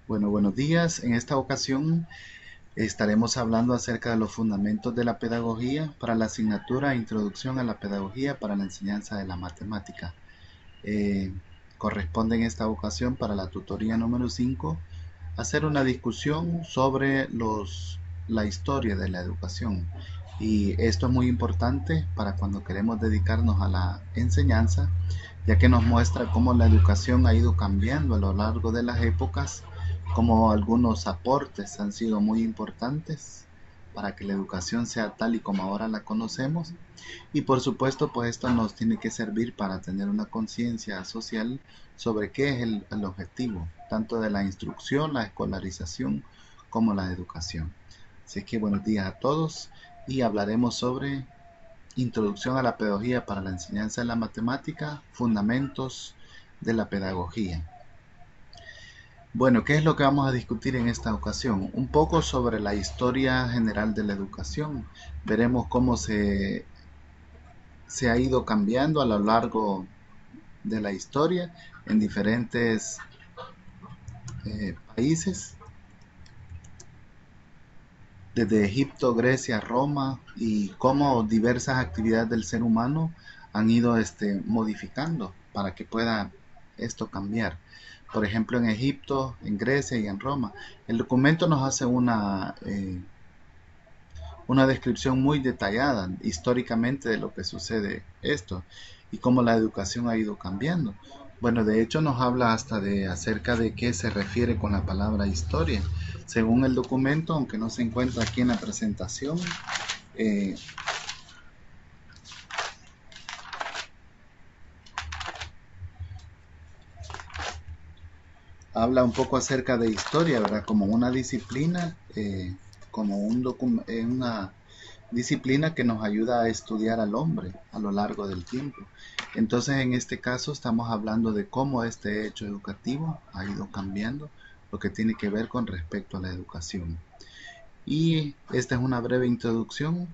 Bueno, buenos días. En esta ocasión estaremos hablando acerca de los fundamentos de la pedagogía para la asignatura Introducción a la Pedagogía para la Enseñanza de la Matemática. Eh, Corresponde en esta ocasión para la tutoría número 5 hacer una discusión sobre la historia de la educación. Y esto es muy importante para cuando queremos dedicarnos a la enseñanza, ya que nos muestra cómo la educación ha ido cambiando a lo largo de las épocas, cómo algunos aportes han sido muy importantes para que la educación sea tal y como ahora la conocemos. Y por supuesto, pues esto nos tiene que servir para tener una conciencia social sobre qué es el objetivo, tanto de la instrucción, la escolarización, como la educación. Así que buenos días a todos y hablaremos sobre Introducción a la Pedagogía para la Enseñanza de la Matemática, Fundamentos de la Pedagogía. Bueno, ¿qué es lo que vamos a discutir en esta ocasión? Un poco sobre la historia general de la educación. Veremos cómo se ha ido cambiando a lo largo de la historia en diferentes países, desde Egipto, Grecia, Roma, y cómo diversas actividades del ser humano han ido modificando para que pueda esto cambiar. Por ejemplo, en Egipto, en Grecia y en Roma. El documento nos hace una descripción muy detallada históricamente de lo que sucede esto y cómo la educación ha ido cambiando. Bueno, de hecho nos habla hasta de acerca de qué se refiere con la palabra historia. Según el documento, aunque no se encuentra aquí en la presentación, eh, habla un poco acerca de historia, ¿verdad? Como una disciplina, como una disciplina que nos ayuda a estudiar al hombre a lo largo del tiempo. Entonces, en este caso, estamos hablando de cómo este hecho educativo ha ido cambiando, lo que tiene que ver con respecto a la educación. Y esta es una breve introducción.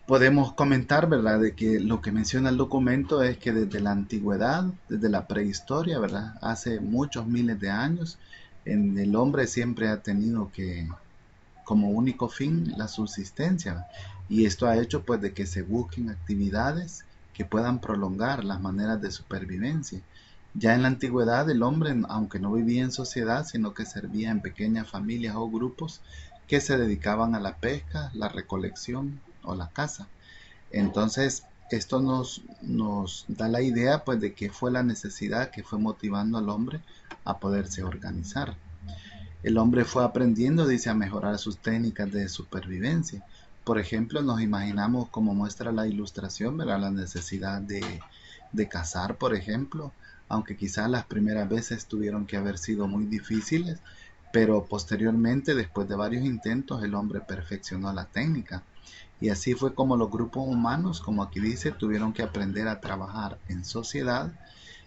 Podemos comentar, ¿verdad?, de que lo que menciona el documento es que desde la antigüedad, desde la prehistoria, ¿verdad?, hace muchos miles de años, el hombre siempre ha tenido como único fin la subsistencia, y esto ha hecho pues de que se busquen actividades que puedan prolongar las maneras de supervivencia. Ya en la antigüedad el hombre, aunque no vivía en sociedad, sino que servía en pequeñas familias o grupos que se dedicaban a la pesca, la recolección o la caza. Entonces, esto nos da la idea pues de que fue la necesidad que fue motivando al hombre a poderse organizar. El hombre fue aprendiendo, dice, a mejorar sus técnicas de supervivencia. Por ejemplo, nos imaginamos, como muestra la ilustración, ¿verdad?, la necesidad de cazar, por ejemplo, aunque quizás las primeras veces tuvieron que haber sido muy difíciles, pero posteriormente, después de varios intentos, el hombre perfeccionó la técnica. Y así fue como los grupos humanos, como aquí dice, tuvieron que aprender a trabajar en sociedad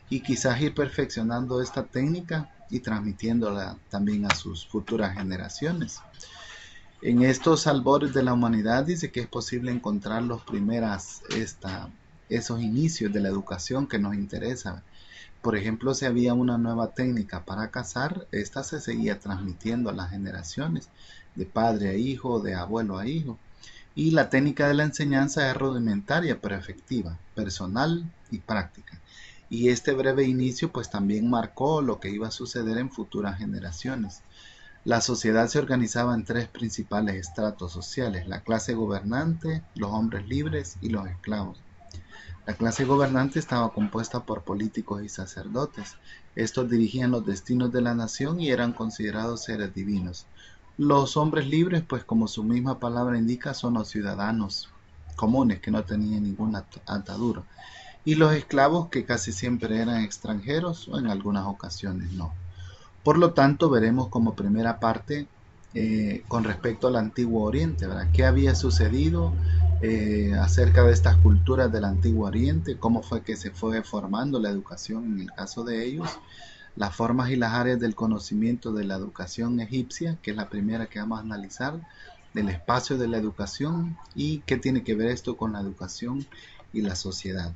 y quizás ir perfeccionando esta técnica y transmitiéndola también a sus futuras generaciones. En estos albores de la humanidad dice que es posible encontrar esos inicios de la educación que nos interesan. Por ejemplo, si había una nueva técnica para cazar, esta se seguía transmitiendo a las generaciones, de padre a hijo, de abuelo a hijo. Y la técnica de la enseñanza es rudimentaria pero efectiva, personal y práctica. Y este breve inicio pues también marcó lo que iba a suceder en futuras generaciones. La sociedad se organizaba en tres principales estratos sociales: la clase gobernante, los hombres libres y los esclavos. La clase gobernante estaba compuesta por políticos y sacerdotes. Estos dirigían los destinos de la nación y eran considerados seres divinos. Los hombres libres, pues como su misma palabra indica, son los ciudadanos comunes que no tenían ninguna atadura. Y los esclavos, que casi siempre eran extranjeros o en algunas ocasiones no. Por lo tanto, veremos como primera parte con respecto al Antiguo Oriente, ¿verdad? ¿Qué había sucedido acerca de estas culturas del Antiguo Oriente? ¿Cómo fue que se fue formando la educación en el caso de ellos? Las formas y las áreas del conocimiento de la educación egipcia, que es la primera que vamos a analizar, del espacio de la educación y qué tiene que ver esto con la educación y la sociedad.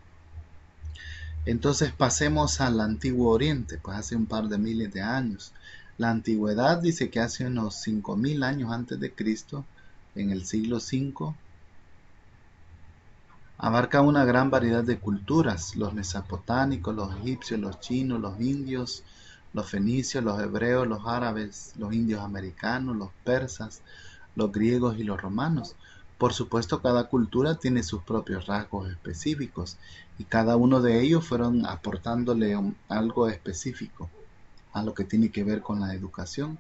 Entonces pasemos al Antiguo Oriente, pues hace un par de miles de años. La antigüedad dice que hace unos 5000 años antes de Cristo, en el siglo V, abarca una gran variedad de culturas: los mesopotámicos, los egipcios, los chinos, los indios, los fenicios, los hebreos, los árabes, los indios americanos, los persas, los griegos y los romanos. Por supuesto, cada cultura tiene sus propios rasgos específicos y cada uno de ellos fueron aportándole algo específico a lo que tiene que ver con la educación.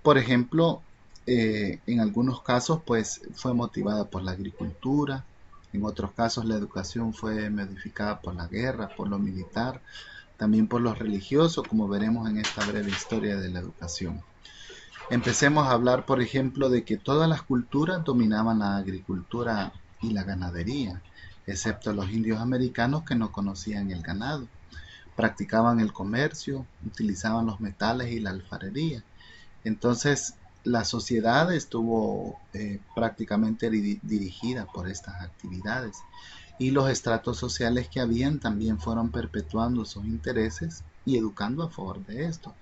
Por ejemplo, en algunos casos pues fue motivada por la agricultura, en otros casos la educación fue modificada por la guerra, por lo militar, también por lo religioso, como veremos en esta breve historia de la educación. Empecemos a hablar, por ejemplo, de que todas las culturas dominaban la agricultura y la ganadería, excepto los indios americanos, que no conocían el ganado. Practicaban el comercio, utilizaban los metales y la alfarería. Entonces, la sociedad estuvo prácticamente dirigida por estas actividades, y los estratos sociales que habían también fueron perpetuando sus intereses y educando a favor de esto.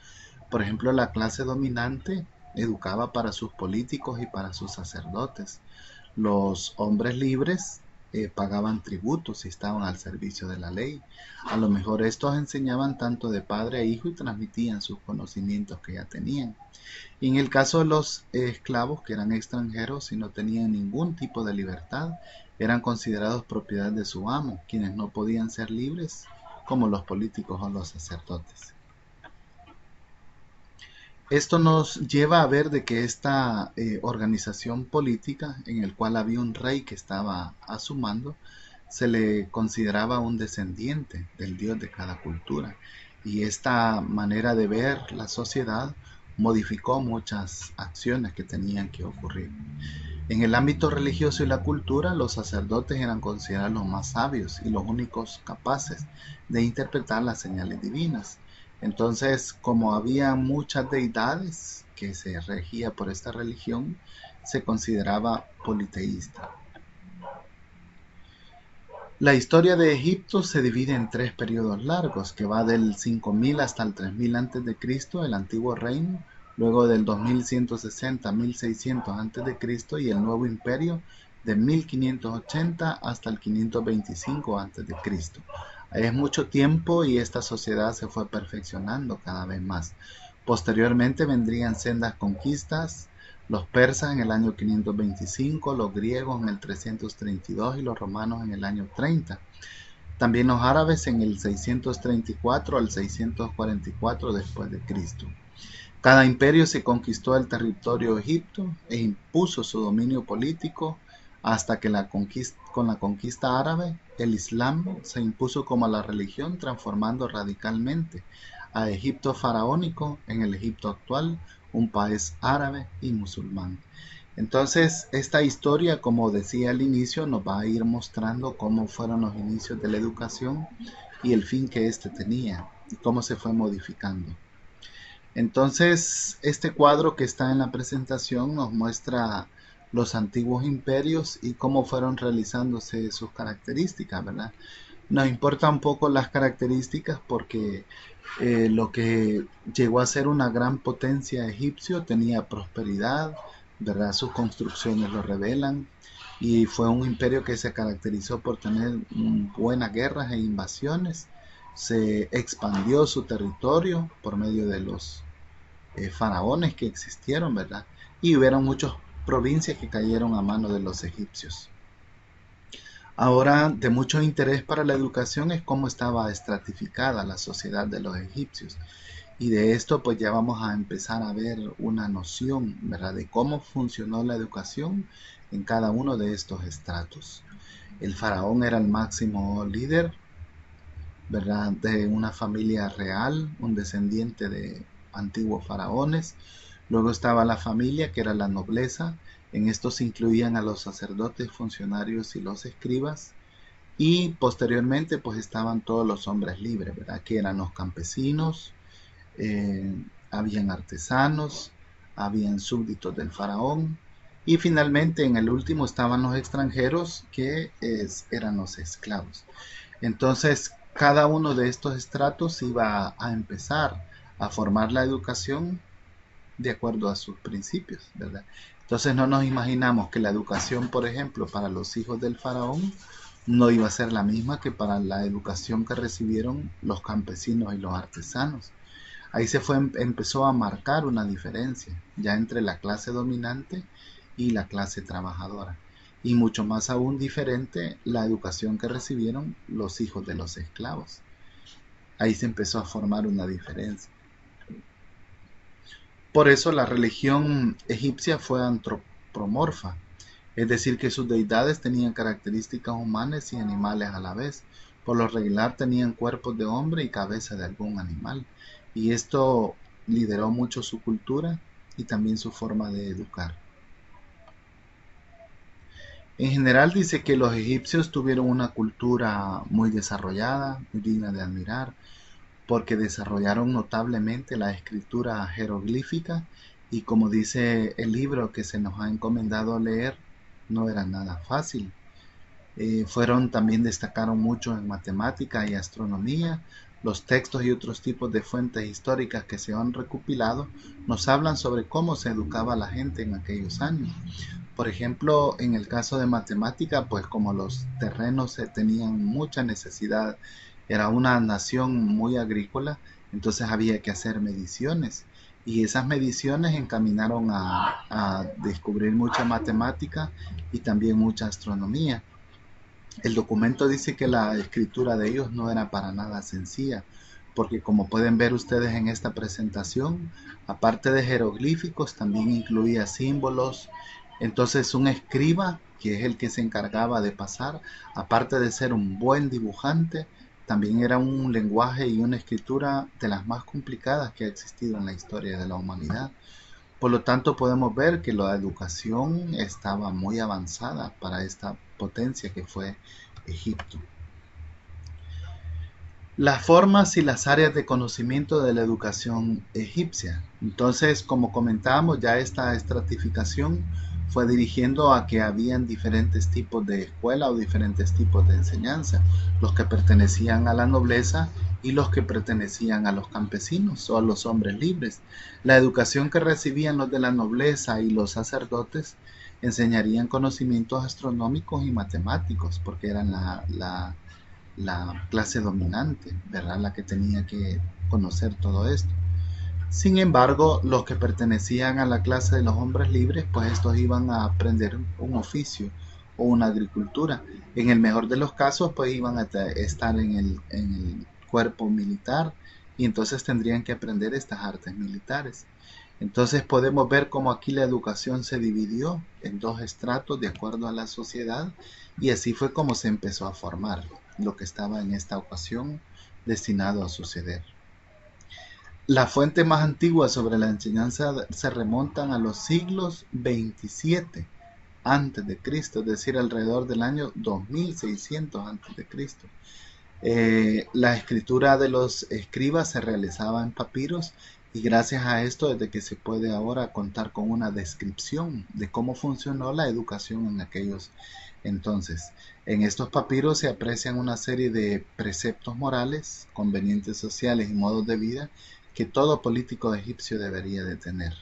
Por ejemplo, la clase dominante educaba para sus políticos y para sus sacerdotes. Los hombres libres pagaban tributos y estaban al servicio de la ley. A lo mejor estos enseñaban tanto de padre a hijo y transmitían sus conocimientos que ya tenían. Y en el caso de los esclavos, que eran extranjeros y no tenían ningún tipo de libertad, eran considerados propiedad de su amo, quienes no podían ser libres, como los políticos o los sacerdotes. Esto nos lleva a ver de que esta organización política, en el cual había un rey que estaba a su mando, se le consideraba un descendiente del dios de cada cultura. Y esta manera de ver la sociedad modificó muchas acciones que tenían que ocurrir. En el ámbito religioso y la cultura, los sacerdotes eran considerados los más sabios y los únicos capaces de interpretar las señales divinas. Entonces, como había muchas deidades que se regía por esta religión, se consideraba politeísta. La historia de Egipto se divide en tres periodos largos, que va del 5000 hasta el 3000 a.C., el antiguo reino, luego del 2160 a 1600 a.C. y el nuevo imperio de 1580 hasta el 525 a.C. Es mucho tiempo y esta sociedad se fue perfeccionando cada vez más. Posteriormente vendrían sendas conquistas: los persas en el año 525, los griegos en el 332 y los romanos en el año 30. También los árabes en el 634 al 644 después de Cristo. Cada imperio se conquistó el territorio de Egipto e impuso su dominio político hasta que con la conquista árabe, el Islam se impuso como la religión, transformando radicalmente a Egipto faraónico en el Egipto actual, un país árabe y musulmán. Entonces, esta historia, como decía al inicio, nos va a ir mostrando cómo fueron los inicios de la educación y el fin que éste tenía y cómo se fue modificando. Entonces, este cuadro que está en la presentación nos muestra los antiguos imperios y cómo fueron realizándose sus características, ¿verdad? Nos importa un poco las características porque lo que llegó a ser una gran potencia egipcio tenía prosperidad, ¿verdad? Sus construcciones lo revelan, y fue un imperio que se caracterizó por tener buenas guerras e invasiones. Se expandió su territorio por medio de los faraones que existieron, ¿verdad? Y hubieron muchas provincias que cayeron a manos de los egipcios. Ahora, de mucho interés para la educación es cómo estaba estratificada la sociedad de los egipcios. Y de esto pues ya vamos a empezar a ver una noción, ¿verdad?, de cómo funcionó la educación en cada uno de estos estratos. El faraón era el máximo líder, ¿verdad?, de una familia real, un descendiente de antiguos faraones. Luego estaba la familia, que era la nobleza. En esto se incluían a los sacerdotes, funcionarios y los escribas. Y posteriormente pues estaban todos los hombres libres, ¿verdad?, que eran los campesinos, habían artesanos, habían súbditos del faraón, y finalmente en el último estaban los extranjeros, que eran los esclavos. Entonces, cada uno de estos estratos iba a empezar a formar la educación de acuerdo a sus principios, ¿verdad? Entonces no nos imaginamos que la educación, por ejemplo, para los hijos del faraón no iba a ser la misma que para la educación que recibieron los campesinos y los artesanos. Ahí empezó a marcar una diferencia ya entre la clase dominante y la clase trabajadora. Y mucho más aún diferente la educación que recibieron los hijos de los esclavos. Ahí se empezó a formar una diferencia. Por eso la religión egipcia fue antropomorfa, es decir, que sus deidades tenían características humanas y animales a la vez. Por lo regular tenían cuerpos de hombre y cabeza de algún animal. Y esto lideró mucho su cultura y también su forma de educar. En general dice que los egipcios tuvieron una cultura muy desarrollada, muy digna de admirar, porque desarrollaron notablemente la escritura jeroglífica y como dice el libro que se nos ha encomendado leer, no era nada fácil. También destacaron mucho en matemática y astronomía. Los textos y otros tipos de fuentes históricas que se han recopilado nos hablan sobre cómo se educaba a la gente en aquellos años. Por ejemplo, en el caso de matemática, pues como los terrenos tenían mucha necesidad, era una nación muy agrícola, entonces había que hacer mediciones y esas mediciones encaminaron a descubrir mucha matemática y también mucha astronomía. El documento dice que la escritura de ellos no era para nada sencilla, porque como pueden ver ustedes en esta presentación, aparte de jeroglíficos, también incluía símbolos. Entonces un escriba, que es el que se encargaba de pasar, aparte de ser un buen dibujante, también era un lenguaje y una escritura de las más complicadas que ha existido en la historia de la humanidad. Por lo tanto, podemos ver que la educación estaba muy avanzada para esta potencia que fue Egipto. Las formas y las áreas de conocimiento de la educación egipcia. Entonces, como comentábamos, ya esta estratificación fue dirigiendo a que habían diferentes tipos de escuela o diferentes tipos de enseñanza, los que pertenecían a la nobleza y los que pertenecían a los campesinos o a los hombres libres. La educación que recibían los de la nobleza y los sacerdotes enseñarían conocimientos astronómicos y matemáticos, porque eran la clase dominante, ¿verdad? La que tenía que conocer todo esto. Sin embargo, los que pertenecían a la clase de los hombres libres, pues estos iban a aprender un oficio o una agricultura. En el mejor de los casos, pues iban a estar en el cuerpo militar y entonces tendrían que aprender estas artes militares. Entonces podemos ver cómo aquí la educación se dividió en dos estratos de acuerdo a la sociedad y así fue como se empezó a formar lo que estaba en esta ocasión destinado a suceder. La fuente más antigua sobre la enseñanza se remontan a los siglos 27 antes de Cristo, es decir, alrededor del año 2600 antes de Cristo. La escritura de los escribas se realizaba en papiros y gracias a esto es de que se puede ahora contar con una descripción de cómo funcionó la educación en aquellos entonces. En estos papiros se aprecian una serie de preceptos morales, convenientes sociales y modos de vida que todo político egipcio debería de tener.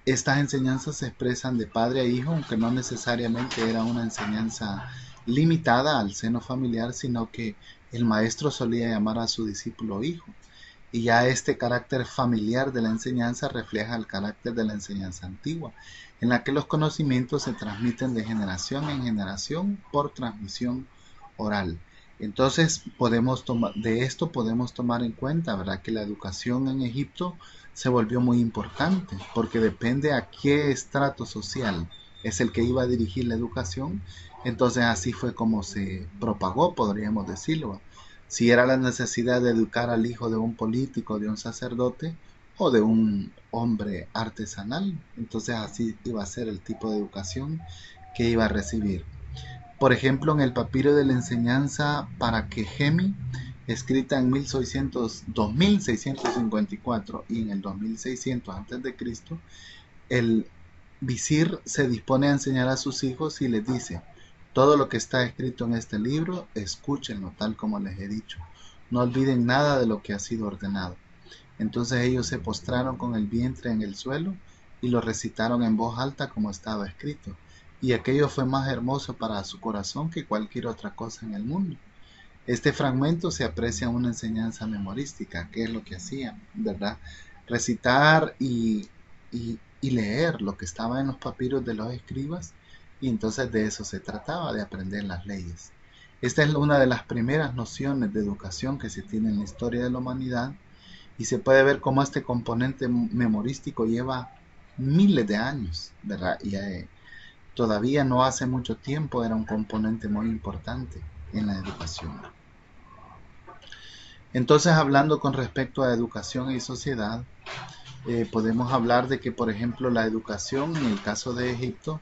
Estas enseñanzas se expresan de padre a hijo, aunque no necesariamente era una enseñanza limitada al seno familiar, sino que el maestro solía llamar a su discípulo hijo. Y ya este carácter familiar de la enseñanza refleja el carácter de la enseñanza antigua, en la que los conocimientos se transmiten de generación en generación por transmisión oral. Entonces de esto podemos tomar en cuenta, ¿verdad?, que la educación en Egipto se volvió muy importante, porque depende a qué estrato social es el que iba a dirigir la educación. Entonces así fue como se propagó, podríamos decirlo. Si era la necesidad de educar al hijo de un político, de un sacerdote o de un hombre artesanal, entonces así iba a ser el tipo de educación que iba a recibir. Por ejemplo, en el papiro de la enseñanza para Kehemi, escrita en 2654 y en el 2600 a.C., el visir se dispone a enseñar a sus hijos y les dice: Todo lo que está escrito en este libro, escúchenlo tal como les he dicho. No olviden nada de lo que ha sido ordenado. Entonces ellos se postraron con el vientre en el suelo y lo recitaron en voz alta como estaba escrito. Y aquello fue más hermoso para su corazón que cualquier otra cosa en el mundo. Este fragmento se aprecia una enseñanza memorística, que es lo que hacían, ¿verdad? Recitar y leer lo que estaba en los papiros de los escribas, y entonces de eso se trataba, de aprender las leyes. Esta es una de las primeras nociones de educación que se tiene en la historia de la humanidad, y se puede ver cómo este componente memorístico lleva miles de años, ¿verdad? Y todavía no hace mucho tiempo era un componente muy importante en la educación. Entonces, hablando con respecto a educación y sociedad, podemos hablar de que, por ejemplo, la educación en el caso de Egipto,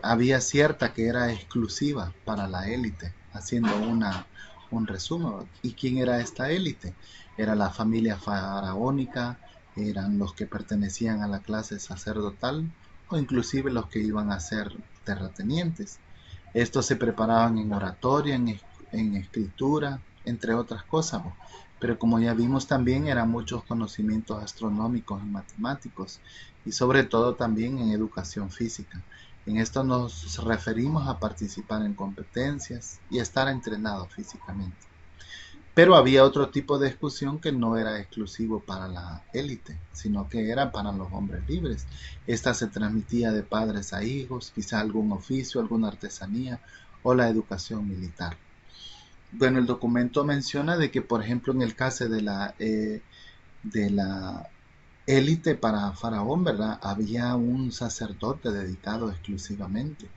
había cierta que era exclusiva para la élite, haciendo un resumen. ¿Y quién era esta élite? Era la familia faraónica, eran los que pertenecían a la clase sacerdotal o inclusive los que iban a ser terratenientes. Estos se preparaban en oratoria, en escritura, entre otras cosas. Pero como ya vimos también eran muchos conocimientos astronómicos y matemáticos y sobre todo también en educación física. En esto nos referimos a participar en competencias y estar entrenado físicamente. Pero había otro tipo de exclusión que no era exclusivo para la élite, sino que era para los hombres libres. Esta se transmitía de padres a hijos, quizá algún oficio, alguna artesanía o la educación militar. Bueno, el documento menciona de que, por ejemplo, en el caso de la élite para Faraón, ¿verdad? Había un sacerdote dedicado exclusivamente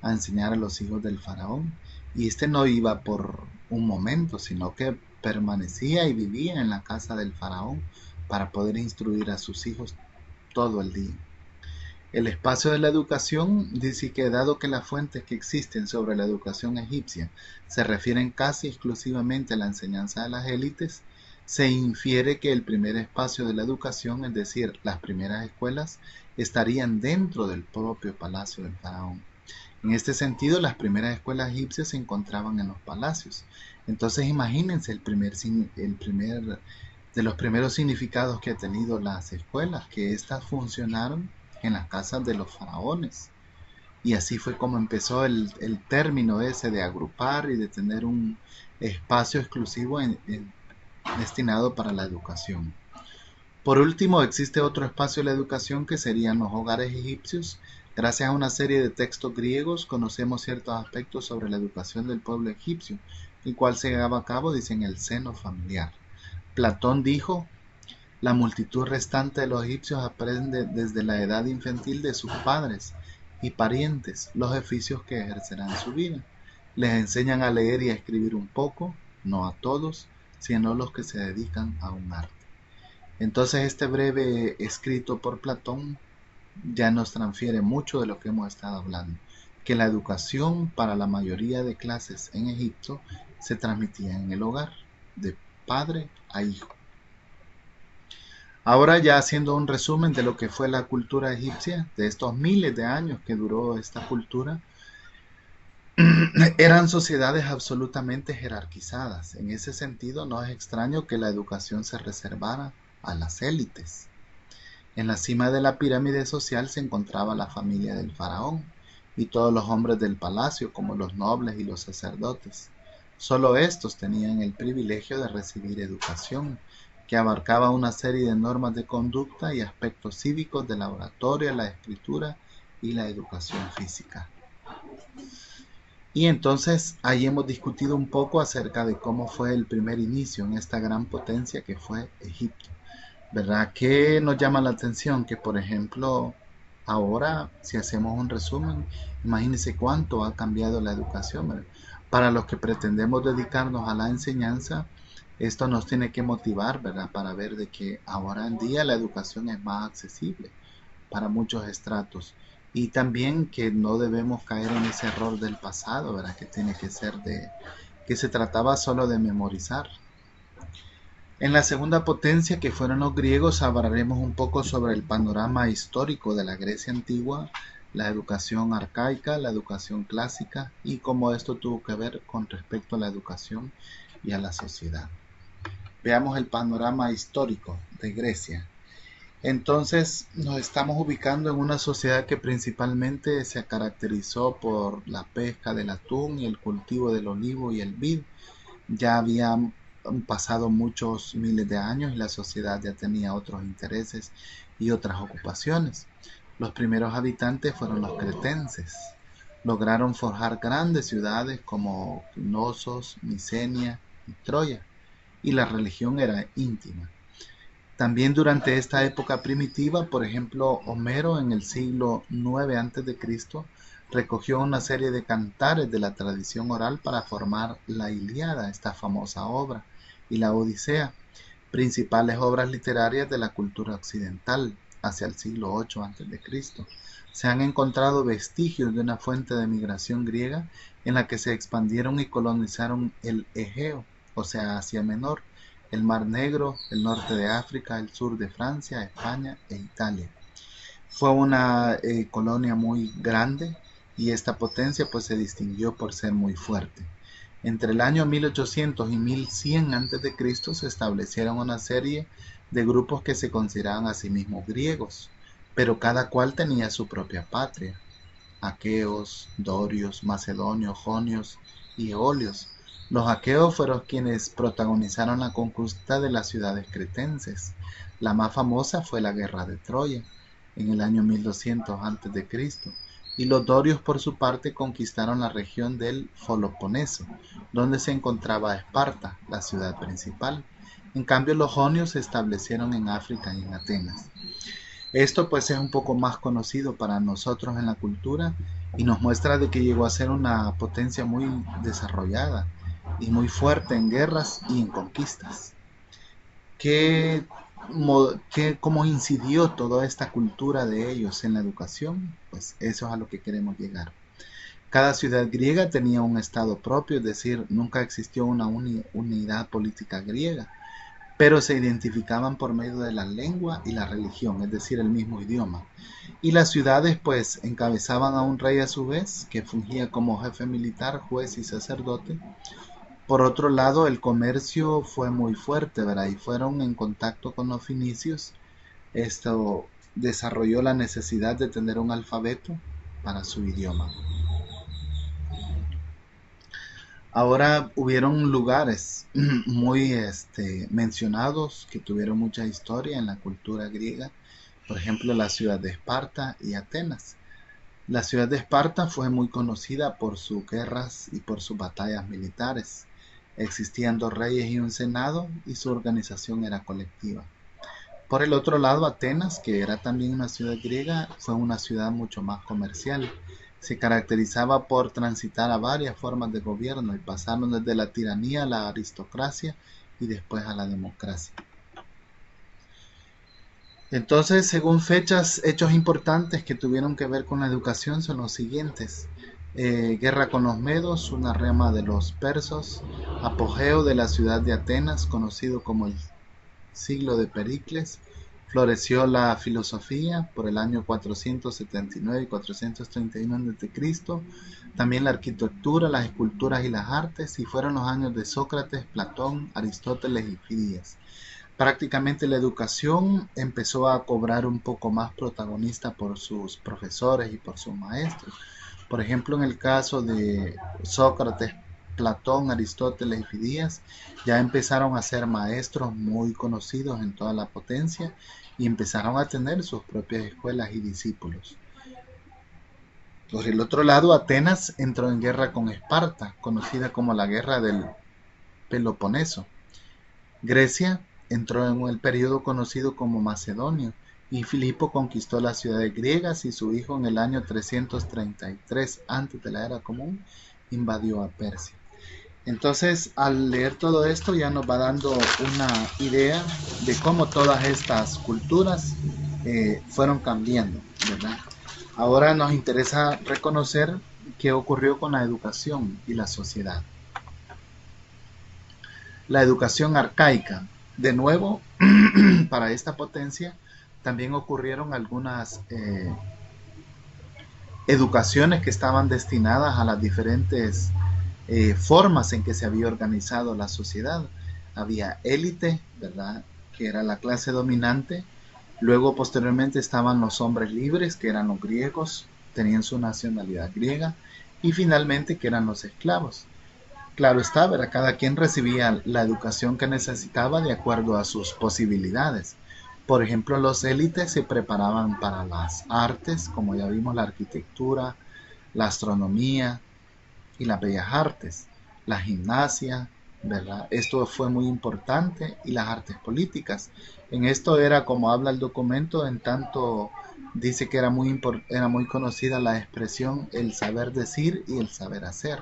a enseñar a los hijos del Faraón. Y este no iba por un momento, sino que permanecía y vivía en la casa del Faraón para poder instruir a sus hijos todo el día. El espacio de la educación dice que dado que las fuentes que existen sobre la educación egipcia se refieren casi exclusivamente a la enseñanza de las élites, se infiere que el primer espacio de la educación, es decir, las primeras escuelas, estarían dentro del propio palacio del faraón. En este sentido, las primeras escuelas egipcias se encontraban en los palacios. Entonces, imagínense de los primeros significados que ha tenido las escuelas, que éstas funcionaron en las casas de los faraones. Y así fue como empezó el término ese de agrupar y de tener un espacio exclusivo destinado para la educación. Por último, existe otro espacio de la educación que serían los hogares egipcios. Gracias a una serie de textos griegos conocemos ciertos aspectos sobre la educación del pueblo egipcio, el cual se llevaba a cabo, dice, en el seno familiar. Platón dijo: la multitud restante de los egipcios aprende desde la edad infantil de sus padres y parientes los oficios que ejercerán en su vida. Les enseñan a leer y a escribir un poco, no a todos, sino a los que se dedican a un arte. Entonces este breve escrito por Platón ya nos transfiere mucho de lo que hemos estado hablando, que la educación para la mayoría de clases en Egipto se transmitía en el hogar, de padre a hijo. Ahora ya haciendo un resumen de lo que fue la cultura egipcia, de estos miles de años que duró esta cultura, eran sociedades absolutamente jerarquizadas. En ese sentido, no es extraño que la educación se reservara a las élites. En la cima de la pirámide social se encontraba la familia del faraón y todos los hombres del palacio, como los nobles y los sacerdotes. Solo estos tenían el privilegio de recibir educación, que abarcaba una serie de normas de conducta y aspectos cívicos de la oratoria, la escritura y la educación física. Y entonces ahí hemos discutido un poco acerca de cómo fue el primer inicio en esta gran potencia que fue Egipto. ¿Verdad? ¿Qué nos llama la atención? Que por ejemplo, ahora, si hacemos un resumen, imagínense cuánto ha cambiado la educación, ¿verdad? Para los que pretendemos dedicarnos a la enseñanza, esto nos tiene que motivar, ¿verdad? Para ver de que ahora en día la educación es más accesible para muchos estratos. Y también que no debemos caer en ese error del pasado, ¿verdad? Que tiene que ser que se trataba solo de memorizar. En la segunda potencia, que fueron los griegos, hablaremos un poco sobre el panorama histórico de la Grecia antigua la educación arcaica, la educación clásica y cómo esto tuvo que ver con respecto a la educación y a la sociedad. Veamos el panorama histórico de Grecia. Entonces nos estamos ubicando en una sociedad que principalmente se caracterizó por la pesca del atún y el cultivo del olivo y el vid. Ya habían pasado muchos miles de años y la sociedad ya tenía otros intereses y otras ocupaciones. Los primeros habitantes fueron los cretenses. Lograron forjar grandes ciudades como Knossos, Micenia y Troya, y la religión era íntima. También durante esta época primitiva, por ejemplo, Homero en el siglo IX a.C. recogió una serie de cantares de la tradición oral para formar la Ilíada, esta famosa obra, y la Odisea, principales obras literarias de la cultura occidental, hacia el siglo VIII a.C. Se han encontrado vestigios de una fuente de migración griega en la que se expandieron y colonizaron el Egeo, o sea, Asia Menor, el Mar Negro, el norte de África, el sur de Francia, España e Italia. Fue una colonia muy grande y esta potencia pues se distinguió por ser muy fuerte. Entre el año 1800 y 1100 a.C. se establecieron una serie de grupos que se consideraban a sí mismos griegos, pero cada cual tenía su propia patria: aqueos, dorios, macedonios, jonios y eolios. Los aqueos fueron quienes protagonizaron la conquista de las ciudades cretenses. La más famosa fue la guerra de Troya en el año 1200 a.C. y los dorios por su parte conquistaron la región del Peloponeso, donde se encontraba Esparta, la ciudad principal. En cambio, los jonios se establecieron en África y en Atenas. Esto pues es un poco más conocido para nosotros en la cultura y nos muestra de que llegó a ser una potencia muy desarrollada y muy fuerte en guerras y en conquistas. ¿Qué, ¿Cómo incidió toda esta cultura de ellos en la educación? Pues eso es a lo que queremos llegar. Cada ciudad griega tenía un estado propio, es decir, nunca existió una unidad política griega, pero se identificaban por medio de la lengua y la religión, es decir, el mismo idioma. Y las ciudades pues encabezaban a un rey a su vez, que fungía como jefe militar, juez y sacerdote. Por otro lado, el comercio fue muy fuerte, ¿verdad? Y fueron en contacto con los fenicios. Esto desarrolló la necesidad de tener un alfabeto para su idioma. Ahora hubieron lugares muy mencionados que tuvieron mucha historia en la cultura griega, por ejemplo la ciudad de Esparta y Atenas. La ciudad de Esparta fue muy conocida por sus guerras y por sus batallas militares. Existían dos reyes y un senado y su organización era colectiva. Por el otro lado, Atenas, que era también una ciudad griega, fue una ciudad mucho más comercial. Se caracterizaba por transitar a varias formas de gobierno y pasaron desde la tiranía a la aristocracia y después a la democracia. Entonces, según fechas, hechos importantes que tuvieron que ver con la educación son los siguientes: guerra con los medos, una rama de los persos, apogeo de la ciudad de Atenas, conocido como el siglo de Pericles, floreció la filosofía por el año 479 y 431 a.C., también la arquitectura, las esculturas y las artes, y fueron los años de Sócrates, Platón, Aristóteles y Fídias. Prácticamente la educación empezó a cobrar un poco más protagonista por sus profesores y por sus maestros. Por ejemplo, en el caso de Sócrates, Platón, Aristóteles y Fidías, ya empezaron a ser maestros muy conocidos en toda la potencia y empezaron a tener sus propias escuelas y discípulos. Por el otro lado, Atenas entró en guerra con Esparta, conocida como la Guerra del Peloponeso. Grecia entró en el periodo conocido como Macedonio, y Filipo conquistó las ciudades griegas y su hijo en el año 333 antes de la era común invadió a Persia. Entonces, al leer todo esto ya nos va dando una idea de cómo todas estas culturas fueron cambiando, ¿verdad? Ahora nos interesa reconocer qué ocurrió con la educación y la sociedad. La educación arcaica. De nuevo, para esta potencia también ocurrieron algunas educaciones que estaban destinadas a las diferentes formas en que se había organizado la sociedad. Había élite, ¿verdad?, que era la clase dominante. Luego, posteriormente, estaban los hombres libres, que eran los griegos, tenían su nacionalidad griega. Y finalmente, que eran los esclavos. Claro está, ¿verdad? Cada quien recibía la educación que necesitaba de acuerdo a sus posibilidades. Por ejemplo, los élites se preparaban para las artes, como ya vimos, la arquitectura, la astronomía y las bellas artes, la gimnasia, ¿verdad? Esto fue muy importante, y las artes políticas. En esto era como habla el documento, en tanto dice que era muy conocida la expresión el saber decir y el saber hacer.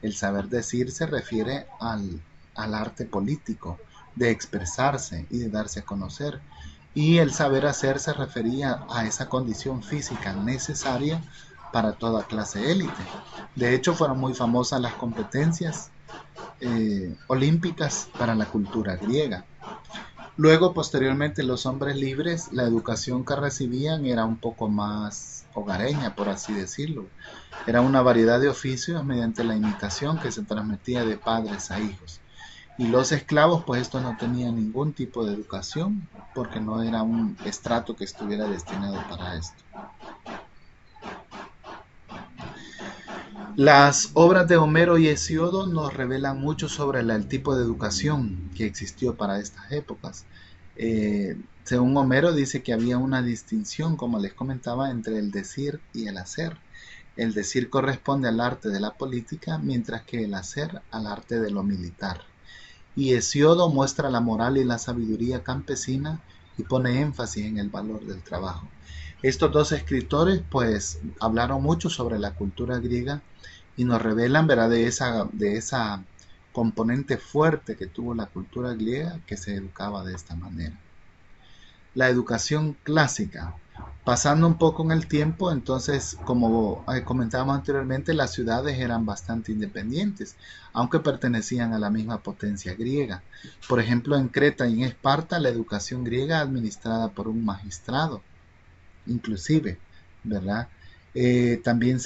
El saber decir se refiere al arte político, de expresarse y de darse a conocer. Y el saber hacer se refería a esa condición física necesaria para toda clase élite. De hecho, fueron muy famosas las competencias olímpicas para la cultura griega. Luego, posteriormente, los hombres libres, la educación que recibían era un poco más hogareña, por así decirlo. Era una variedad de oficios mediante la imitación que se transmitía de padres a hijos. Y los esclavos, pues estos no tenían ningún tipo de educación, porque no era un estrato que estuviera destinado para esto. Las obras de Homero y Hesíodo nos revelan mucho sobre el tipo de educación que existió para estas épocas. Según Homero, dice que había una distinción, como les comentaba, entre el decir y el hacer. El decir corresponde al arte de la política, mientras que el hacer al arte de lo militar. Y Hesíodo muestra la moral y la sabiduría campesina y pone énfasis en el valor del trabajo. Estos dos escritores pues hablaron mucho sobre la cultura griega y nos revelan, ¿verdad?, de esa componente fuerte que tuvo la cultura griega, que se educaba de esta manera. La educación clásica. Pasando un poco en el tiempo, entonces, como comentábamos anteriormente, las ciudades eran bastante independientes, aunque pertenecían a la misma potencia griega. Por ejemplo, en Creta y en Esparta, la educación griega administrada por un magistrado, inclusive, ¿verdad? También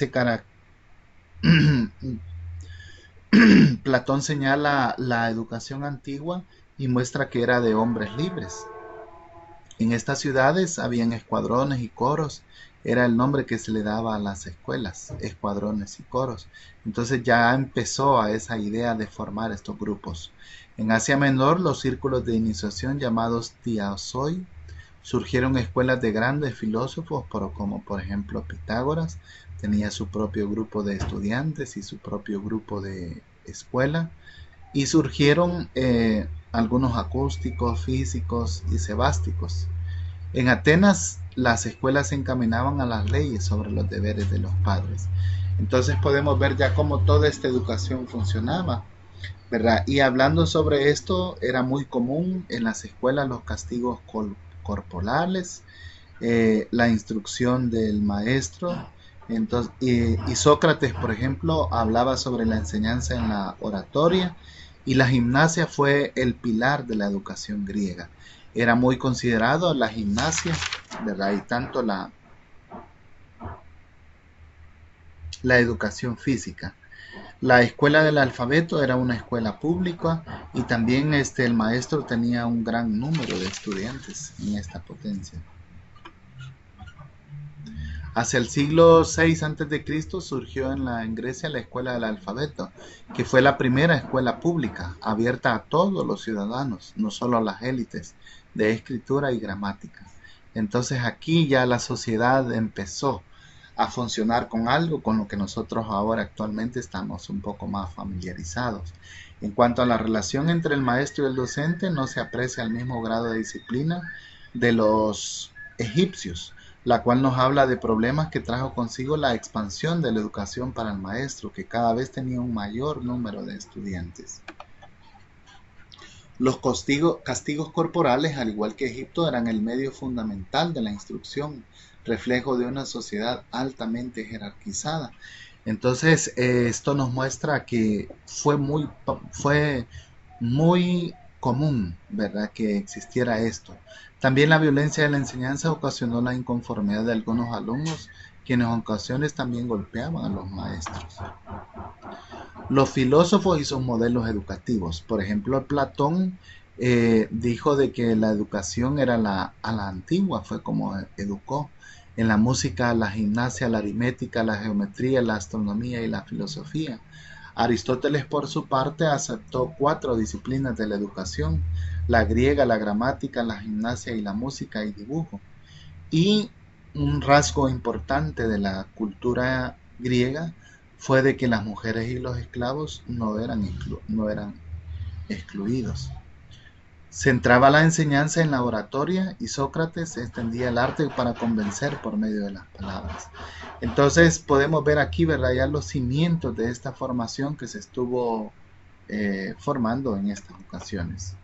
Platón señala la educación antigua y muestra que era de hombres libres. En estas ciudades habían escuadrones y coros, era el nombre que se le daba a las escuelas, escuadrones y coros. Entonces ya empezó a esa idea de formar estos grupos. En Asia Menor, los círculos de iniciación llamados Tiaosoi, surgieron escuelas de grandes filósofos, como por ejemplo Pitágoras, tenía su propio grupo de estudiantes y su propio grupo de escuela, y surgieron algunos acústicos, físicos y sebásticos. En Atenas, las escuelas se encaminaban a las leyes sobre los deberes de los padres. Entonces podemos ver ya cómo toda esta educación funcionaba, ¿verdad? Y hablando sobre esto, era muy común en las escuelas los castigos corporales, la instrucción del maestro. Entonces, y Sócrates, por ejemplo, hablaba sobre la enseñanza en la oratoria, y la gimnasia fue el pilar de la educación griega. Era muy considerado la gimnasia, ¿verdad? Y tanto la educación física. La escuela del alfabeto era una escuela pública, y también el maestro tenía un gran número de estudiantes en esta potencia. Hacia el siglo VI a.C. surgió en Grecia la escuela del alfabeto, que fue la primera escuela pública abierta a todos los ciudadanos, no solo a las élites, de escritura y gramática. Entonces aquí ya la sociedad empezó a funcionar con algo con lo que nosotros ahora actualmente estamos un poco más familiarizados. En cuanto a la relación entre el maestro y el docente, no se aprecia el mismo grado de disciplina de los egipcios, la cual nos habla de problemas que trajo consigo la expansión de la educación para el maestro, que cada vez tenía un mayor número de estudiantes. Los castigos corporales, al igual que Egipto, eran el medio fundamental de la instrucción, reflejo de una sociedad altamente jerarquizada. Entonces, esto nos muestra que fue muy común, ¿verdad?, que existiera esto. También la violencia de la enseñanza ocasionó la inconformidad de algunos alumnos, quienes en ocasiones también golpeaban a los maestros. Los filósofos y sus modelos educativos. Por ejemplo, Platón dijo de que la educación era a la antigua, fue como educó. En la música, la gimnasia, la aritmética, la geometría, la astronomía y la filosofía. Aristóteles, por su parte, aceptó 4 disciplinas de la educación: la griega, la gramática, la gimnasia y la música y dibujo. Y un rasgo importante de la cultura griega fue de que las mujeres y los esclavos no eran excluidos. Centraba la enseñanza en la oratoria y Sócrates extendía el arte para convencer por medio de las palabras. Entonces podemos ver aquí, ¿verdad?, ya los cimientos de esta formación que se estuvo formando en estas ocasiones.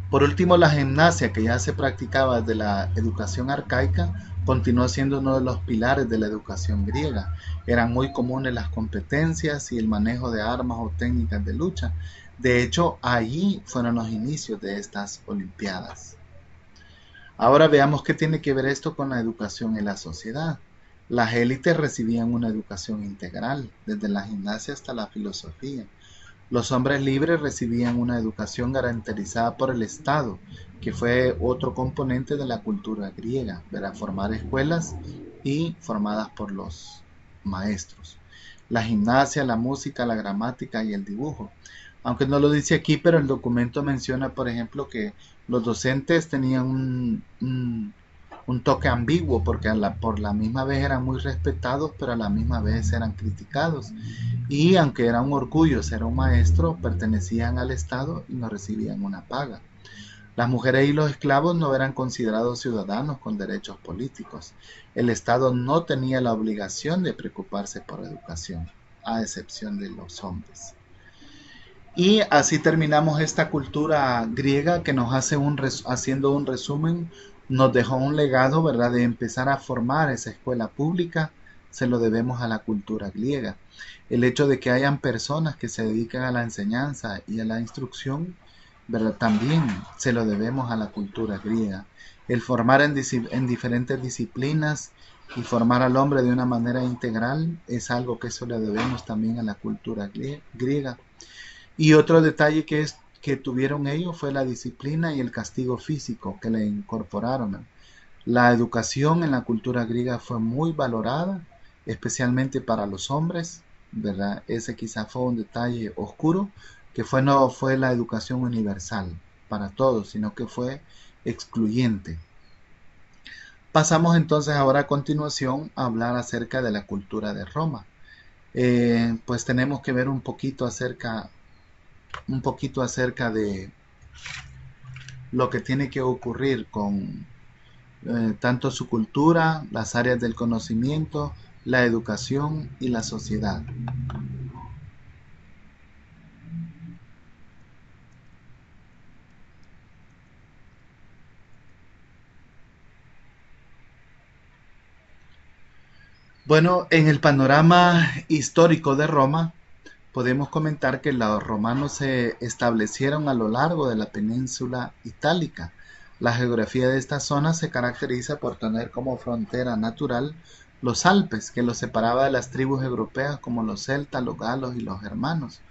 Por último, la gimnasia, que ya se practicaba desde la educación arcaica, continuó siendo uno de los pilares de la educación griega. Eran muy comunes las competencias y el manejo de armas o técnicas de lucha. De hecho, allí fueron los inicios de estas olimpiadas. Ahora veamos qué tiene que ver esto con la educación en la sociedad. Las élites recibían una educación integral, desde la gimnasia hasta la filosofía. Los hombres libres recibían una educación garantizada por el Estado, que fue otro componente de la cultura griega, para formar escuelas y formadas por los maestros. La gimnasia, la música, la gramática y el dibujo. Aunque no lo dice aquí, pero el documento menciona, por ejemplo, que los docentes tenían un toque ambiguo, porque por la misma vez eran muy respetados, pero a la misma vez eran criticados. Y aunque era un orgullo ser un maestro, pertenecían al Estado y no recibían una paga. Las mujeres y los esclavos no eran considerados ciudadanos con derechos políticos. El Estado no tenía la obligación de preocuparse por educación, a excepción de los hombres. Y así terminamos esta cultura griega que nos hace haciendo un resumen, nos dejó un legado, ¿verdad?, de empezar a formar esa escuela pública. Se lo debemos a la cultura griega. El hecho de que hayan personas que se dedican a la enseñanza y a la instrucción, ¿verdad?, también se lo debemos a la cultura griega. El formar en diferentes disciplinas y formar al hombre de una manera integral es algo que eso le debemos también a la cultura griega. Y otro detalle que tuvieron ellos fue la disciplina y el castigo físico que le incorporaron. La educación en la cultura griega fue muy valorada, especialmente para los hombres, ¿verdad? Ese quizá fue un detalle oscuro, que no fue la educación universal para todos, sino que fue excluyente. Pasamos entonces ahora a continuación a hablar acerca de la cultura de Roma. Pues tenemos que ver un poquito acerca de lo que tiene que ocurrir con tanto su cultura, las áreas del conocimiento, la educación y la sociedad. Bueno, en el panorama histórico de Roma, podemos comentar que los romanos se establecieron a lo largo de la península itálica. La geografía de esta zona se caracteriza por tener como frontera natural los Alpes, que los separaba de las tribus europeas como los celtas, los galos y los germanos.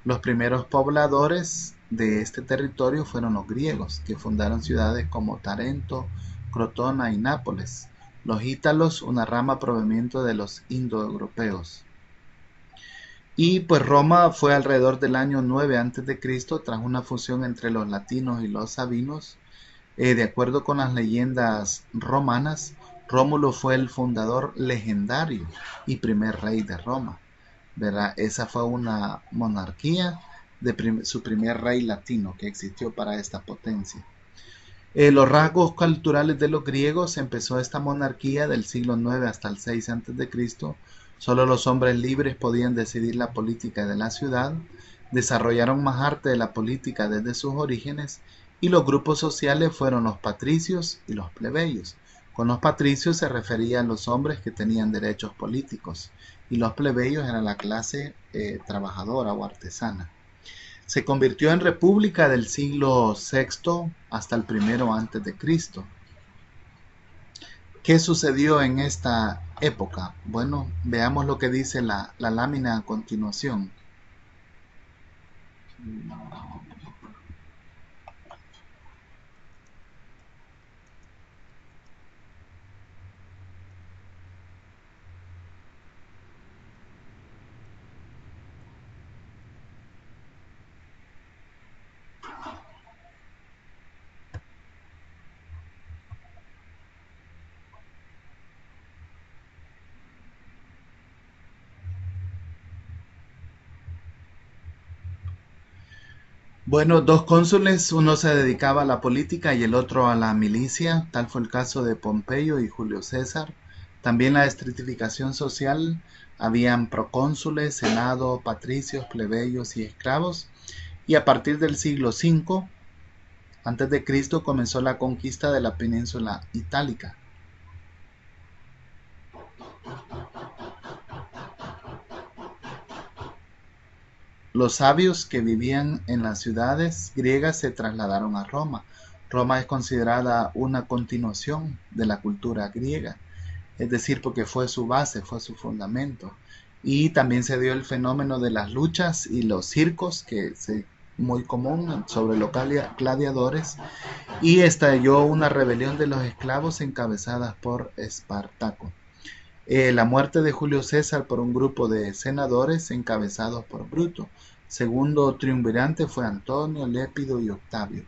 Los primeros pobladores de este territorio fueron los griegos, que fundaron ciudades como Tarento, Crotona y Nápoles. Los ítalos, una rama proveniente de los indoeuropeos. Y pues Roma fue alrededor del año 9 a.C., tras una fusión entre los latinos y los sabinos. De acuerdo con las leyendas romanas, Rómulo fue el fundador legendario y primer rey de Roma, ¿verdad? Esa fue una monarquía de su primer rey latino que existió para esta potencia. Los rasgos culturales de los griegos: empezó esta monarquía del siglo 9 hasta el 6 a.C. Solo los hombres libres podían decidir la política de la ciudad. Desarrollaron más arte de la política desde sus orígenes, y los grupos sociales fueron los patricios y los plebeyos. Con los patricios se refería a los hombres que tenían derechos políticos, y los plebeyos eran la clase trabajadora o artesana. Se convirtió en república del siglo VI hasta el primero antes de Cristo. ¿Qué sucedió en esta época? Bueno, veamos lo que dice la lámina a continuación. Bueno, dos cónsules, uno se dedicaba a la política y el otro a la milicia, tal fue el caso de Pompeyo y Julio César. También la estratificación social, habían procónsules, senado, patricios, plebeyos y esclavos. Y a partir del siglo V antes de Cristo comenzó la conquista de la península itálica. Los sabios que vivían en las ciudades griegas se trasladaron a Roma. Roma es considerada una continuación de la cultura griega, es decir, porque fue su base, fue su fundamento. Y también se dio el fenómeno de las luchas y los circos, que es muy común sobre los gladiadores, y estalló una rebelión de los esclavos encabezada por Espartaco. La muerte de Julio César por un grupo de senadores encabezados por Bruto. Segundo triunvirante fue Antonio, Lépido y Octavio.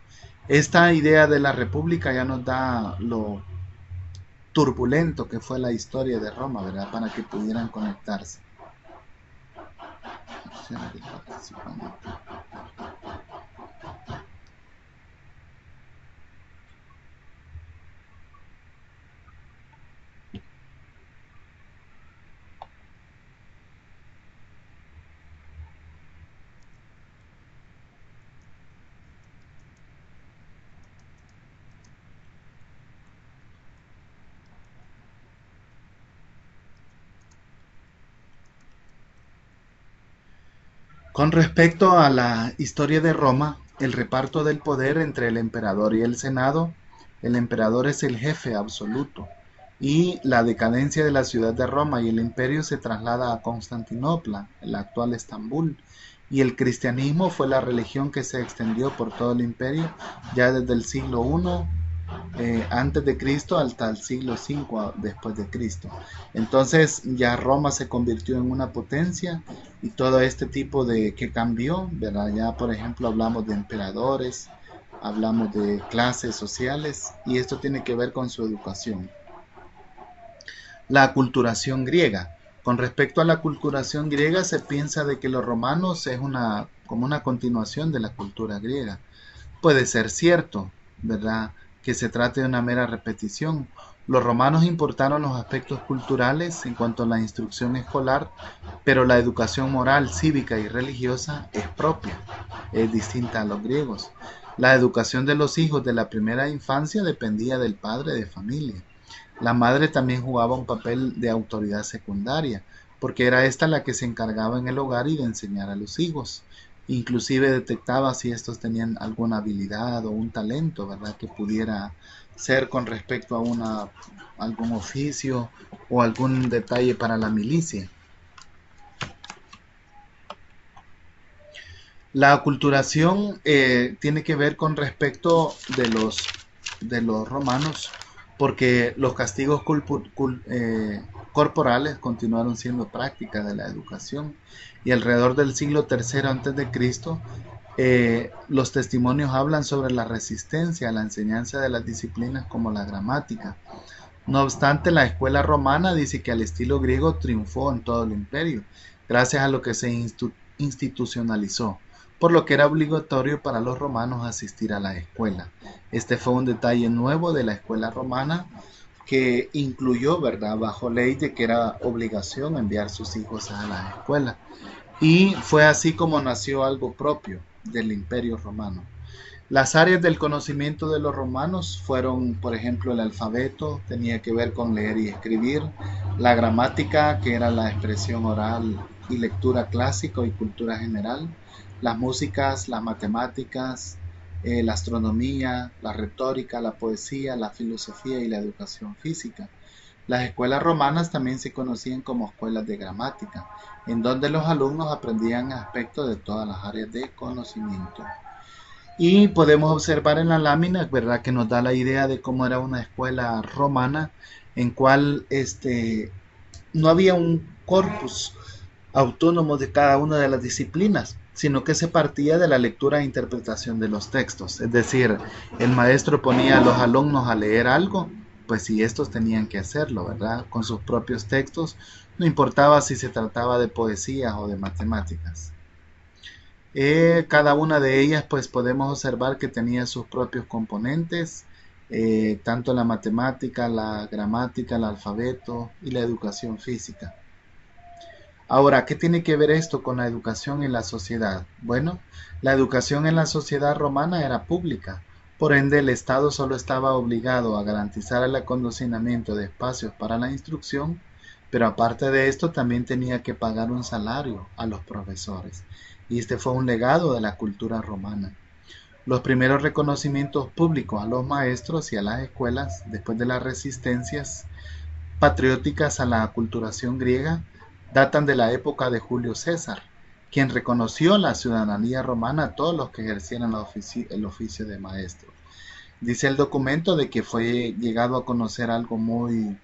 Esta idea de la república ya nos da lo turbulento que fue la historia de Roma, ¿verdad? Para que pudieran conectarse. Con respecto a la historia de Roma, el reparto del poder entre el emperador y el senado, el emperador es el jefe absoluto y la decadencia de la ciudad de Roma y el imperio se traslada a Constantinopla, el actual Estambul, y el cristianismo fue la religión que se extendió por todo el imperio ya desde el siglo I antes de Cristo hasta el siglo V después de Cristo. Entonces ya Roma se convirtió en una potencia y todo este tipo de que cambió, ¿verdad? Ya por ejemplo hablamos de emperadores, hablamos de clases sociales y esto tiene que ver con su educación. La aculturación griega. Con respecto a la aculturación griega se piensa de que los romanos es como una continuación de la cultura griega. Puede ser cierto, ¿verdad? Que se trate de una mera repetición. Los romanos importaron los aspectos culturales en cuanto a la instrucción escolar, pero la educación moral, cívica y religiosa es propia, es distinta a los griegos. La educación de los hijos de la primera infancia dependía del padre de familia. La madre también jugaba un papel de autoridad secundaria, porque era esta la que se encargaba en el hogar y de enseñar a los hijos. Inclusive detectaba si estos tenían alguna habilidad o un talento, ¿verdad? Que pudiera ser con respecto a algún oficio o algún detalle para la milicia. La aculturación tiene que ver con respecto de los romanos, porque los castigos corporales continuaron siendo prácticas de la educación y alrededor del siglo III antes de Cristo los testimonios hablan sobre la resistencia a la enseñanza de las disciplinas como la gramática. No obstante, la escuela romana dice que al estilo griego triunfó en todo el imperio, gracias a lo que se institucionalizó, por lo que era obligatorio para los romanos asistir a la escuela. Este fue un detalle nuevo de la escuela romana que incluyó, ¿verdad?, bajo ley de que era obligación enviar sus hijos a la escuela. Y fue así como nació algo propio del imperio romano. Las áreas del conocimiento de los romanos fueron, por ejemplo, el alfabeto, tenía que ver con leer y escribir, la gramática, que era la expresión oral y lectura clásica y cultura general, las músicas, las matemáticas, la astronomía, la retórica, la poesía, la filosofía y la educación física. Las escuelas romanas también se conocían como escuelas de gramática, en donde los alumnos aprendían aspectos de todas las áreas de conocimiento. Y podemos observar en la lámina, ¿verdad?, que nos da la idea de cómo era una escuela romana, en cual no había un corpus autónomo de cada una de las disciplinas, sino que se partía de la lectura e interpretación de los textos. Es decir, el maestro ponía a los alumnos a leer algo, pues si estos tenían que hacerlo, ¿verdad? Con sus propios textos, no importaba si se trataba de poesía o de matemáticas. Cada una de ellas, pues podemos observar que tenía sus propios componentes, tanto la matemática, la gramática, el alfabeto y la educación física. Ahora, ¿qué tiene que ver esto con la educación en la sociedad? Bueno, la educación en la sociedad romana era pública, por ende el Estado solo estaba obligado a garantizar el acondicionamiento de espacios para la instrucción, pero aparte de esto también tenía que pagar un salario a los profesores, y este fue un legado de la cultura romana. Los primeros reconocimientos públicos a los maestros y a las escuelas, después de las resistencias patrióticas a la aculturación griega, datan de la época de Julio César, quien reconoció la ciudadanía romana a todos los que ejercieran el oficio de maestro. Dice el documento de que fue llegado a conocer algo muy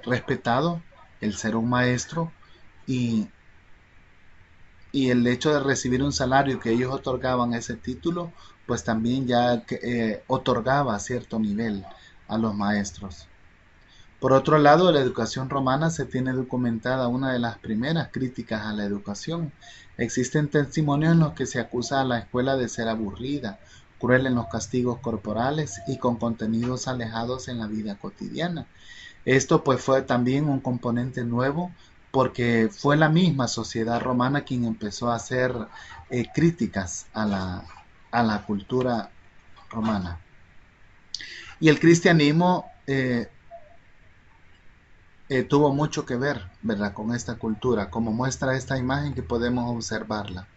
respetado, el ser un maestro, y, y el hecho de recibir un salario que ellos otorgaban ese título, pues también ya otorgaba cierto nivel a los maestros. Por otro lado, de la educación romana se tiene documentada una de las primeras críticas a la educación. Existen testimonios en los que se acusa a la escuela de ser aburrida, cruel en los castigos corporales y con contenidos alejados en la vida cotidiana. Esto pues fue también un componente nuevo porque fue la misma sociedad romana quien empezó a hacer críticas a la cultura romana. Y el cristianismo tuvo mucho que ver, ¿verdad?, con esta cultura, como muestra esta imagen que podemos observarla.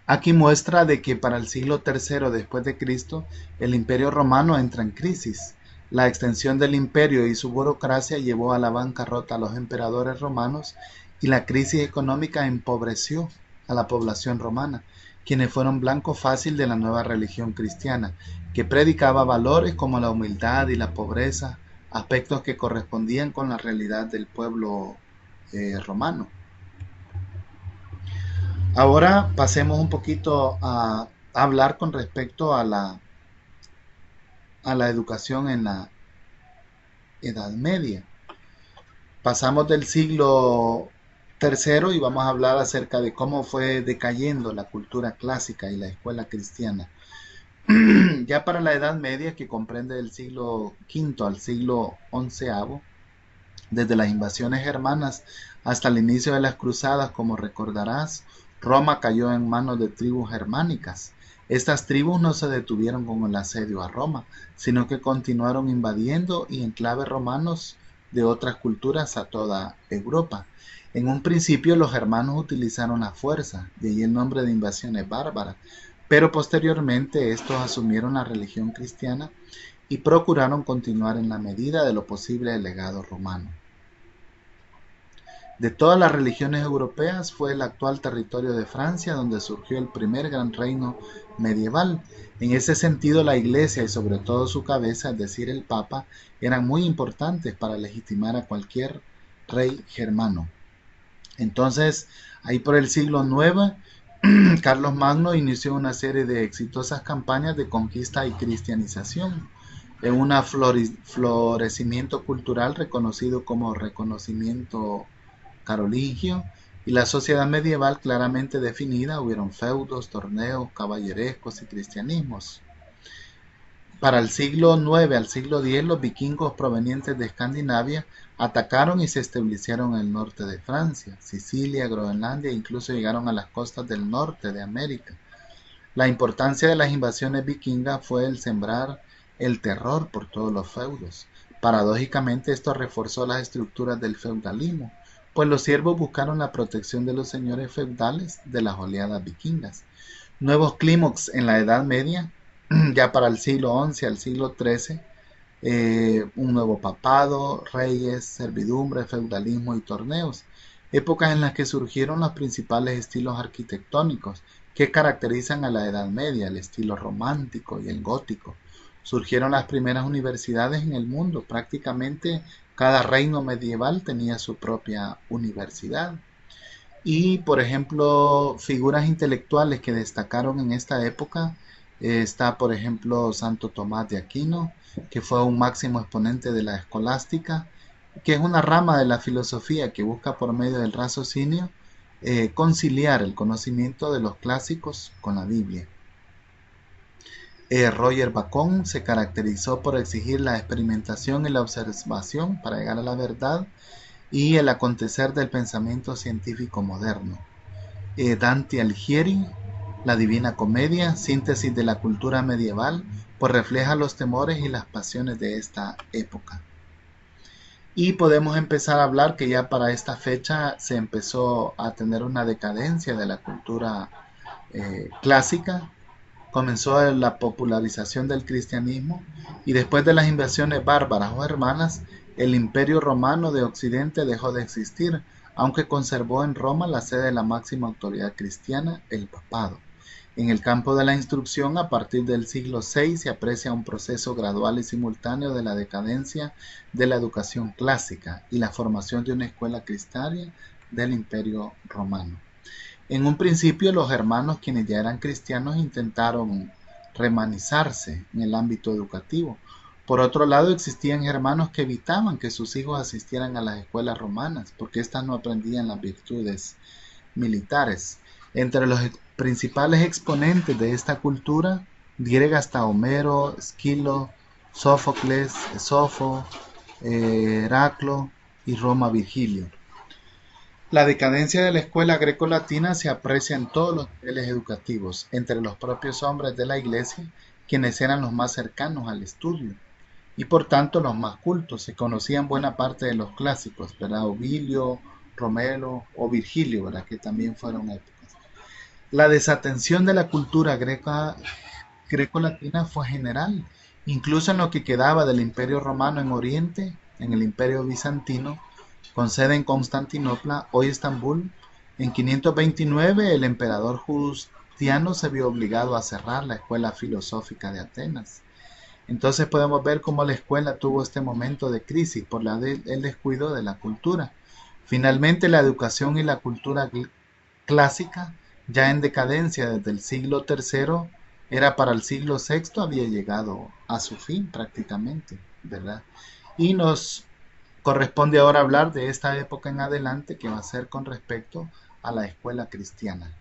Aquí muestra de que para el siglo III después de Cristo, el Imperio Romano entra en crisis. La extensión del imperio y su burocracia llevó a la bancarrota a los emperadores romanos y la crisis económica empobreció a la población romana, quienes fueron blanco fácil de la nueva religión cristiana, que predicaba valores como la humildad y la pobreza, aspectos que correspondían con la realidad del pueblo romano. Ahora pasemos un poquito a hablar con respecto a la educación en la Edad Media. Pasamos del siglo III y vamos a hablar acerca de cómo fue decayendo la cultura clásica y la escuela cristiana. Ya para la Edad Media, que comprende del siglo V al siglo XI, desde las invasiones germanas hasta el inicio de las cruzadas, como recordarás, Roma cayó en manos de tribus germánicas. Estas tribus no se detuvieron con el asedio a Roma, sino que continuaron invadiendo y enclaves romanos de otras culturas a toda Europa. En un principio los germanos utilizaron la fuerza, de ahí el nombre de invasiones bárbaras, pero posteriormente estos asumieron la religión cristiana y procuraron continuar en la medida de lo posible el legado romano. De todas las religiones europeas fue el actual territorio de Francia donde surgió el primer gran reino medieval. En ese sentido, la Iglesia y sobre todo su cabeza, es decir, el Papa, eran muy importantes para legitimar a cualquier rey germano. Entonces, ahí por el siglo IX, Carlos Magno inició una serie de exitosas campañas de conquista y cristianización en un florecimiento cultural reconocido como reconocimiento carolingio y la sociedad medieval claramente definida. Hubieron feudos, torneos caballerescos y cristianismos. Para el siglo IX al siglo X, los vikingos provenientes de Escandinavia atacaron y se establecieron en el norte de Francia, Sicilia, Groenlandia e incluso llegaron a las costas del norte de América. La importancia de las invasiones vikingas fue el sembrar el terror por todos los feudos. Paradójicamente, esto reforzó las estructuras del feudalismo, pues los siervos buscaron la protección de los señores feudales de las oleadas vikingas. Nuevos clímax en la Edad Media, ya para el siglo XI al siglo XIII, un nuevo papado, reyes, servidumbre, feudalismo y torneos, épocas en las que surgieron los principales estilos arquitectónicos que caracterizan a la Edad Media, el estilo romántico y el gótico. Surgieron las primeras universidades en el mundo, prácticamente cada reino medieval tenía su propia universidad. Y, por ejemplo, figuras intelectuales que destacaron en esta época, está, por ejemplo, Santo Tomás de Aquino, que fue un máximo exponente de la escolástica, que es una rama de la filosofía que busca por medio del raciocinio conciliar el conocimiento de los clásicos con la Biblia. Roger Bacon se caracterizó por exigir la experimentación y la observación para llegar a la verdad y el acontecer del pensamiento científico moderno. Dante Alighieri, La Divina Comedia, síntesis de la cultura medieval, pues refleja los temores y las pasiones de esta época. Y podemos empezar a hablar que ya para esta fecha se empezó a tener una decadencia de la cultura clásica, comenzó la popularización del cristianismo y después de las invasiones bárbaras o hermanas, el imperio romano de Occidente dejó de existir, aunque conservó en Roma la sede de la máxima autoridad cristiana, el papado. En el campo de la instrucción, a partir del siglo VI se aprecia un proceso gradual y simultáneo de la decadencia de la educación clásica y la formación de una escuela cristiana del imperio romano. En un principio, los hermanos, quienes ya eran cristianos, intentaron remanizarse en el ámbito educativo. Por otro lado, existían hermanos que evitaban que sus hijos asistieran a las escuelas romanas, porque éstas no aprendían las virtudes militares. Entre los principales exponentes de esta cultura griega está Homero, Esquilo, Sófocles, Esofo, Heraclo y Roma Virgilio. La decadencia de la escuela greco-latina se aprecia en todos los niveles educativos, entre los propios hombres de la iglesia, quienes eran los más cercanos al estudio, y por tanto los más cultos. Se conocían buena parte de los clásicos, ¿verdad? Ovilio, Romero o Virgilio, ¿verdad? Que también fueron épocas. La desatención de la cultura greco-latina fue general, incluso en lo que quedaba del Imperio Romano en Oriente, en el Imperio Bizantino, con sede en Constantinopla, hoy Estambul. En 529 el emperador Justiniano se vio obligado a cerrar la escuela filosófica de Atenas. Entonces podemos ver cómo la escuela tuvo este momento de crisis por el descuido de la cultura. Finalmente la educación y la cultura clásica, ya en decadencia desde el siglo III, era para el siglo VI, había llegado a su fin prácticamente, ¿verdad? Y nos corresponde ahora hablar de esta época en adelante que va a ser con respecto a la escuela cristiana.